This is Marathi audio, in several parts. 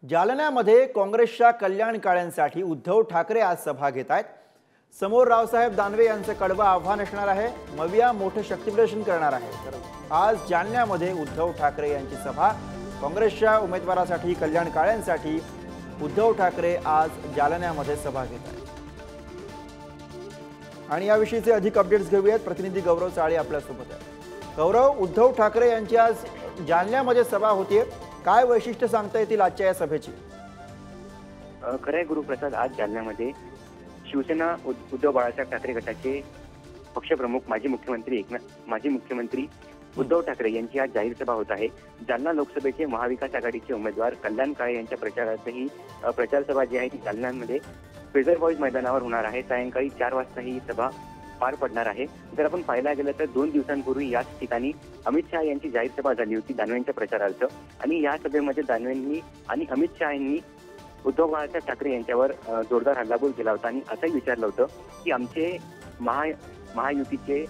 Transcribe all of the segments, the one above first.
जालन्यामध्ये काँग्रेसच्या कल्याण काळ्यांसाठी उद्धव ठाकरे आज सभा घेत आहेत। समोर रावसाहेब दानवे यांचं कडवं आव्हान असणार आहे। मविया मोठं शक्तिप्रदर्शन करणार आहे। तर आज जालन्यामध्ये उद्धव ठाकरे यांची सभा, काँग्रेसच्या उमेदवारासाठी कल्याण काळ्यांसाठी उद्धव ठाकरे आज जालन्यामध्ये सभा घेत आहेत। आणि याविषयीचे अधिक अपडेट्स घेऊयात, प्रतिनिधी गौरव चाळे आपल्यासोबत आहे। गौरव, उद्धव ठाकरे यांची आज जालन्यामध्ये सभा होतीये, काय वैशिष्ट्य सांगता येतील आजच्या या सभेची? खरे गुरुप्रसाद, आज जालन्यामध्ये शिवसेना उद्धव बाळासाहेब ठाकरे गटाचे पक्षप्रमुख माजी मुख्यमंत्री उद्धव ठाकरे यांची आज जाहीर सभा होत आहे। जालना लोकसभेचे महाविकास आघाडीचे उमेदवार कल्याण काळे यांच्या प्रचारार्थही प्रचार सभा जी आहे ती जालन्यामध्ये फ्रेझर बॉईज मैदानावर होणार आहे। सायंकाळी 4 वाजता ही सभा पार पडणार आहे। जर आपण पाहायला गेलं तर 2 दिवसांपूर्वी याच ठिकाणी अमित शहा यांची जाहीर सभा झाली होती दानवेंच्या प्रचारार्थ, आणि या सभेमध्ये दानवेंनी आणि अमित शहा यांनी उद्धव बाळासाहेब ठाकरे यांच्यावर जोरदार हल्लाबोल केला होता आणि असंही विचारलं होतं की आमचे महायुतीचे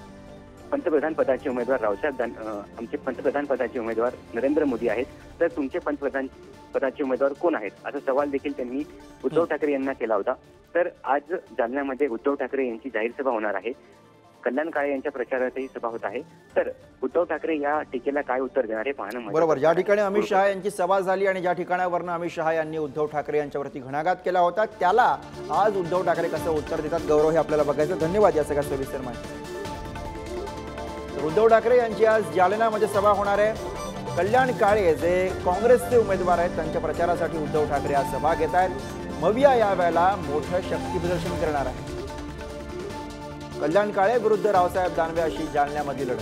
पंतप्रधान पदाचे उमेदवार आमचे पंतप्रधान पदाचे उमेदवार नरेंद्र मोदी आहेत, तर तुमचे पंतप्रधान पदाचे उमेदवार कोण आहेत, असा सवाल देखील त्यांनी उद्धव ठाकरे यांना केला होता। तर आज जालन्यामध्ये उद्धव ठाकरे यांची जाहीर सभा होणार आहे। कल्याण काळे यांच्या प्रचारार्थही सभा होत आहे। तर उद्धव ठाकरे या टीकेला काय उत्तर देणार हे पाहणं बरोबर। ज्या ठिकाणी अमित शहा यांची सभा झाली आणि ज्या ठिकाणावरून अमित शहा यांनी उद्धव ठाकरे यांच्यावरती घणाघात केला होता, त्याला आज उद्धव ठाकरे कसं उत्तर देतात गौरव, हे आपल्याला बघायचं। धन्यवाद या सगळ्या सविस्तर माहिती। उद्धव ठाकरे यांची आज जालन्यामध्ये सभा होणार आहे। कल्याण काळे जे काँग्रेसचे उमेदवार आहेत त्यांच्या प्रचारासाठी उद्धव ठाकरे आज सभा घेत आहेत। मविया यावेळेला मोठं शक्तिप्रदर्शन करणार आहे। कल्याण काळे विरुद्ध रावसाहेब दानवे अशी जालन्यामधील लढत।